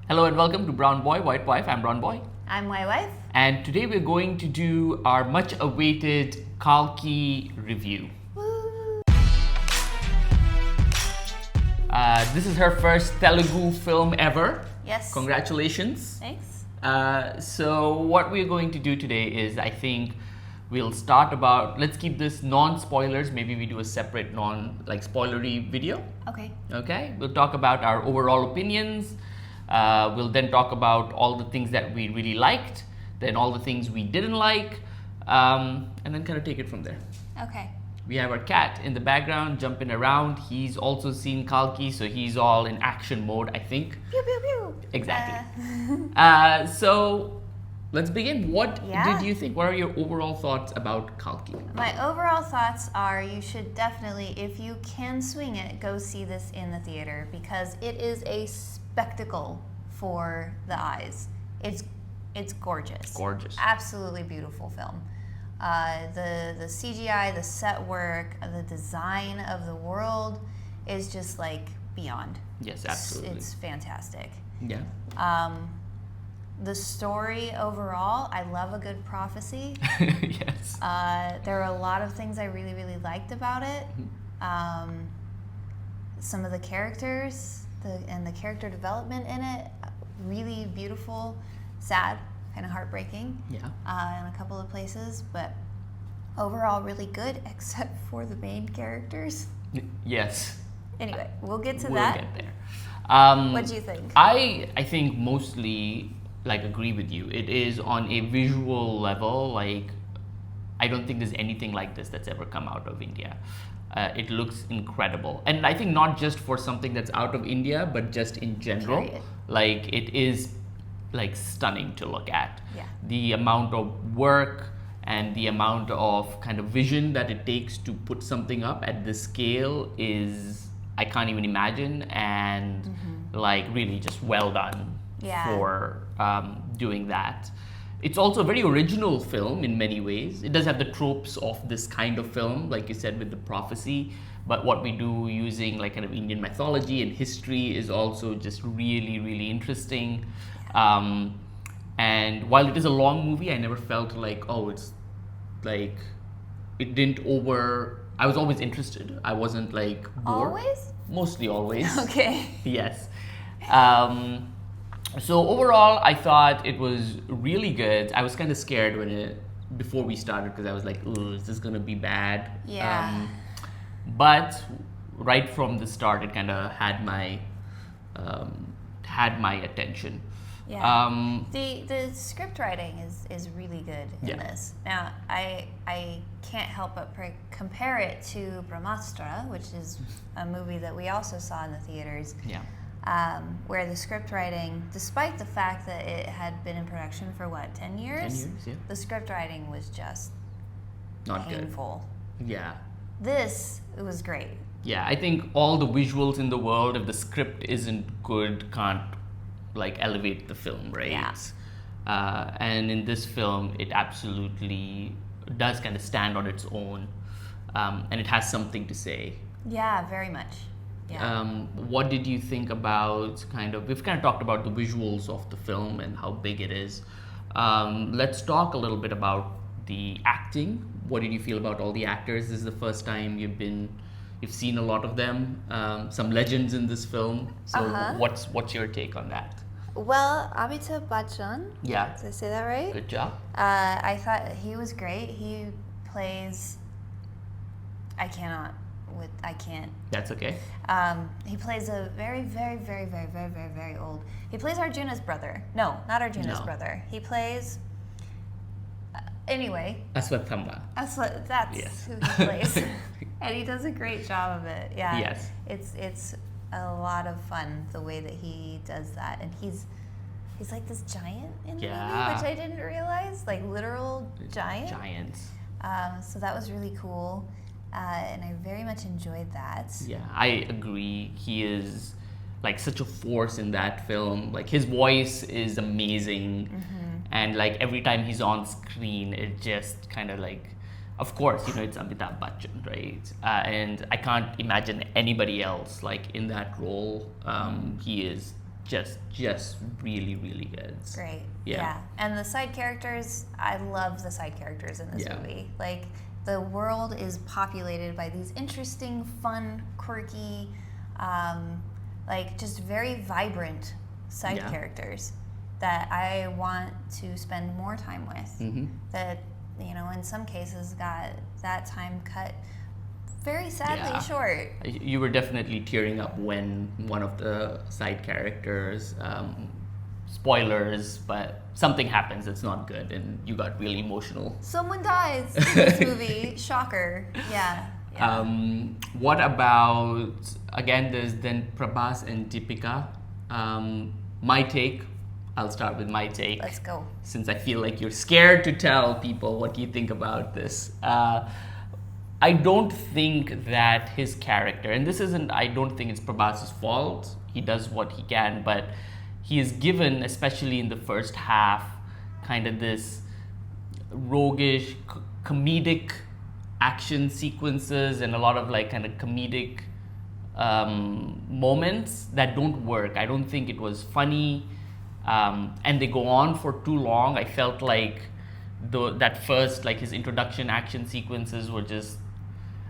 Hello and welcome to Brown Boy, White Wife. I'm Brown Boy. I'm my wife. And today we're going to do our much awaited Kalki review. Woo. This is her first Telugu film ever. Yes. Congratulations. Thanks. So what we're going to do today is, I think we'll start let's keep this non-spoilers. Maybe we do a separate spoilery video. Okay. Okay, we'll talk about our overall opinions. We'll then talk about all the things that we really liked, then all the things we didn't like, and then kind of take it from there. Okay. We have our cat in the background jumping around. He's also seen Kalki, so he's all in action mode, I think. Pew pew pew. Exactly. So let's begin. What did you think? What are your overall thoughts about Kalki? My overall thoughts are you should definitely, if you can swing it, go see this in the theater because it is a spectacle for the eyes. It's gorgeous. Gorgeous. Absolutely beautiful film. The CGI, the set work, the design of the world is just like beyond. Yes, absolutely. It's fantastic. Yeah. The story overall, I love a good prophecy. Yes. There are a lot of things I really, really liked about it. Some of the characters and the character development in it, really beautiful, sad, kind of heartbreaking. Yeah. In a couple of places, but overall really good, except for the main characters. Yes. Anyway, we'll get to We'll that. get there. What do you think? I think mostly agree with you. It is on a visual level, I don't think there's anything like this that's ever come out of India. It looks incredible, and I think not just for something that's out of India, but just in general. Period. It is stunning to look at. Yeah. The amount of work and the amount of kind of vision that it takes to put something up at this scale is, I can't even imagine, and really just well done for doing that. It's also a very original film in many ways. It does have the tropes of this kind of film, like you said, with the prophecy, but what we do using kind of Indian mythology and history is also just really, really interesting. And while it is a long movie, I never felt it didn't I was always interested. I wasn't bored. Always? Mostly always. Okay. Yes. So overall, I thought it was really good. I was kind of scared before we started because I was like, "Ooh, is this gonna be bad?" Yeah. But right from the start, it kind of had my attention. Yeah. The script writing is really good in this. Now, I can't help but compare it to Brahmastra, which is a movie that we also saw in the theaters. Yeah. Where the script writing, despite the fact that it had been in production for 10 years? 10 years, yeah. The script writing was just Not painful. Good. Yeah. It was great. Yeah, I think all the visuals in the world, if the script isn't good, can't elevate the film, right? Yeah. And in this film, it absolutely does kind of stand on its own, and it has something to say. Yeah, very much. Yeah. What did you think about we've kind of talked about the visuals of the film and how big it is. Let's talk a little bit about the acting. What did you feel about all the actors? This is the first time you've seen a lot of them, some legends in this film. So what's your take on that? Well, Amitabh Bachchan. Yeah. Did I say that right? Good job. I thought he was great. He plays. I can't. That's okay. He plays a very, very, very, very, very, very, very old. He plays Arjuna's brother. No, not Arjuna's brother. He plays. Anyway. Aswathama. That's Yes. who he plays, and he does a great job of it. Yeah. Yes. It's a lot of fun the way that he does that, and he's like this giant in the movie, which I didn't realize, literal giant. Giants. So that was really cool. And I very much enjoyed that. Yeah, I agree. He is such a force in that film. His voice is amazing, and every time he's on screen, it just kind of of course, it's Amitabh Bachchan, right? And I can't imagine anybody else in that role. He is just really, really good. Great. Yeah. And the side characters, I love the side characters in this movie. Like, the world is populated by these interesting, fun, quirky, like just very vibrant side characters that I want to spend more time with. That, you know, in some cases got that time cut very sadly short. You were definitely tearing up when one of the side characters, spoilers, but something happens that's not good and you got really emotional. Someone dies in this movie. Shocker. Yeah. What about, again, there's then Prabhas and Deepika. My take, I'll start with my take. Let's go. Since I feel like you're scared to tell people what you think about this. I don't think that his character, and this isn't, I don't think it's Prabhas' fault. He does what he can, but he is given, especially in the first half, kind of this roguish, comedic action sequences and a lot of like kind of comedic moments that don't work. I don't think it was funny, and they go on for too long. I felt like that first, like his introduction action sequences were just,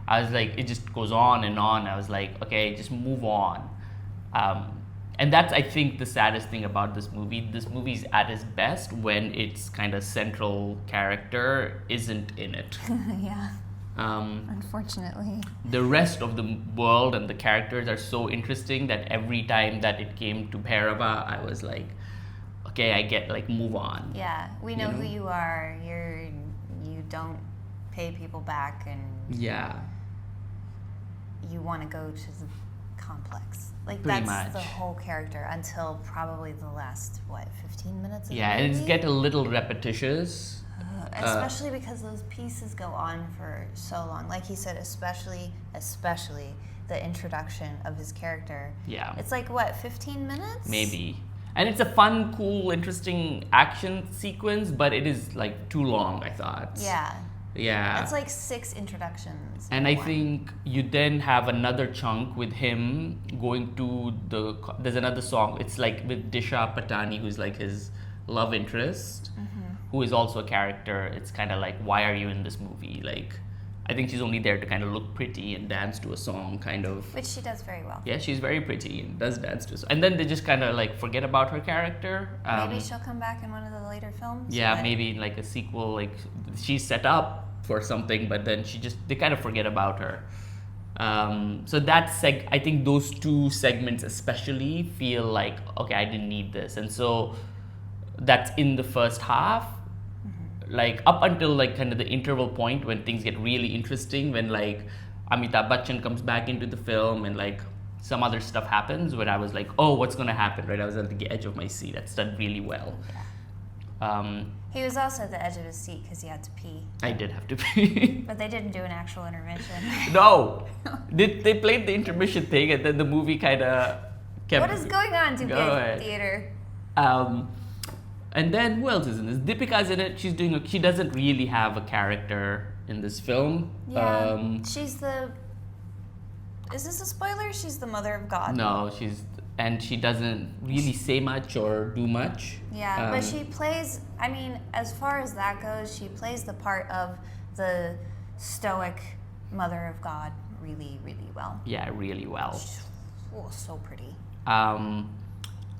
I was like, it just goes on and on. I was like, okay, just move on. And that's, I think, the saddest thing about this movie. This movie's at its best when its kind of central character isn't in it. Unfortunately. The rest of the world and the characters are so interesting that every time that it came to Bhairava, I was like, okay, I get, like, move on. Yeah, we know who you are. You don't pay people back, and you want to go to the complex. Like, pretty that's much the whole character until probably the last, 15 minutes of the movie? And it's get a little repetitious. Especially because those pieces go on for so long. Like he said, especially the introduction of his character. Yeah. It's like, 15 minutes? Maybe. And it's a fun, cool, interesting action sequence, but it is, like, too long, I thought. Yeah. It's like 6 introductions. And I think you then have another chunk with him going to there's another song. It's like with Disha Patani, who's like his love interest, who is also a character. It's kind of like, why are you in this movie? Like, I think she's only there to kind of look pretty and dance to a song, kind of. Which she does very well. Yeah, she's very pretty and does dance to a song. And then they just kind of like forget about her character. Maybe she'll come back in one of the later films. Yeah, maybe like a sequel, like she's set up for something, but then they kind of forget about her. So I think those 2 segments especially feel like, okay, I didn't need this. And so that's in the first half. Like up until like kind of the interval point when things get really interesting, when like Amitabh Bachchan comes back into the film and like some other stuff happens, where I was like, oh, what's gonna happen, right? I was at the edge of my seat. That's done really well. He was also at the edge of his seat because he had to pee. I did have to pee. But they didn't do an actual intervention. No. They played the intermission thing and then the movie kind of kept... What is going on, Deepika Theater? And then who else is in this? Deepika's in it. She doesn't really have a character in this film. Yeah, she's the... Is this a spoiler? She's the mother of God. No, and she doesn't really say much or do much. Yeah, but she plays, I mean, as far as that goes, she plays the part of the stoic mother of God really, really well. Yeah, really well. So pretty.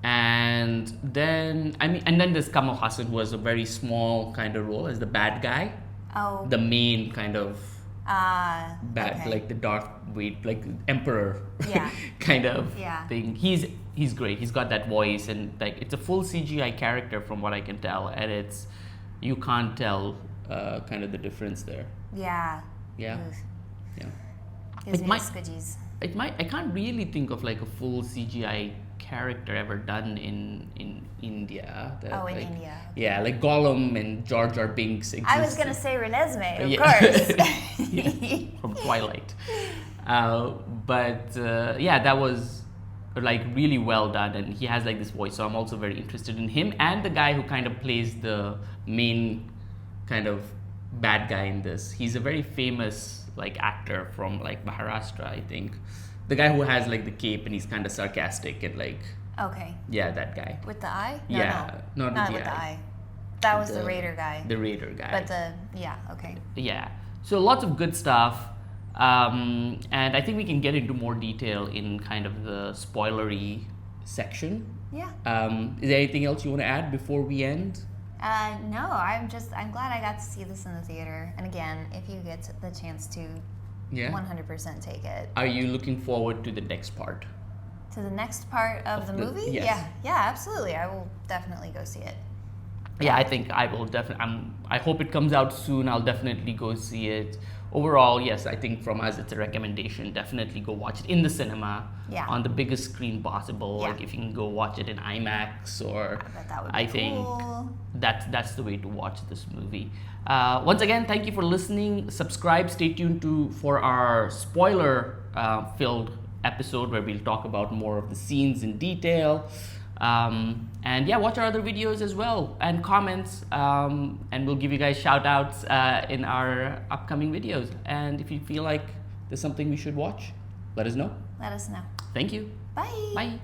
And then, and then there's Kamal Haasan, who has a very small kind of role as the bad guy. Oh. The main kind of bad, okay. like the Darth Vader, like Emperor kind of thing. He's great. He's got that voice, and like it's a full CGI character from what I can tell, and you can't tell kind of the difference there. Yeah. Gives me squidgies. I can't really think of like a full CGI character ever done in India. India. Yeah, like Gollum and Jar Jar Binks exist. I was gonna say Renesmee, of course. From Twilight. But that was like really well done, and he has like this voice, so I'm also very interested in him and the guy who kind of plays the main kind of bad guy in this. He's a very famous like actor from like Maharashtra, I think. The guy who has like the cape and he's kind of sarcastic and like Okay. Yeah, that guy. With the eye? No, Yeah, no. not with the eye. That was the Raider guy. The Raider guy. But okay. Yeah. So lots of good stuff. And I think we can get into more detail in kind of the spoilery section. Yeah. Is there anything else you want to add before we end? No, I'm glad I got to see this in the theater. And again, if you get the chance to 100% take it. Are you looking forward to the next part? To the next part of the movie? Yes. Yeah, absolutely. I will definitely go see it. Yeah, I think I will definitely. I hope it comes out soon. I'll definitely go see it. Overall, yes, I think from us it's a recommendation. Definitely go watch it in the cinema on the biggest screen possible. Yeah. Like if you can go watch it in IMAX or that would be I think cool. that's the way to watch this movie. Once again, thank you for listening. Subscribe. Stay tuned for our spoiler filled episode where we'll talk about more of the scenes in detail. And yeah, watch our other videos as well and comments, and we'll give you guys shout outs in our upcoming videos. And if you feel like there's something we should watch, let us know. Let us know. Thank you. Bye. Bye.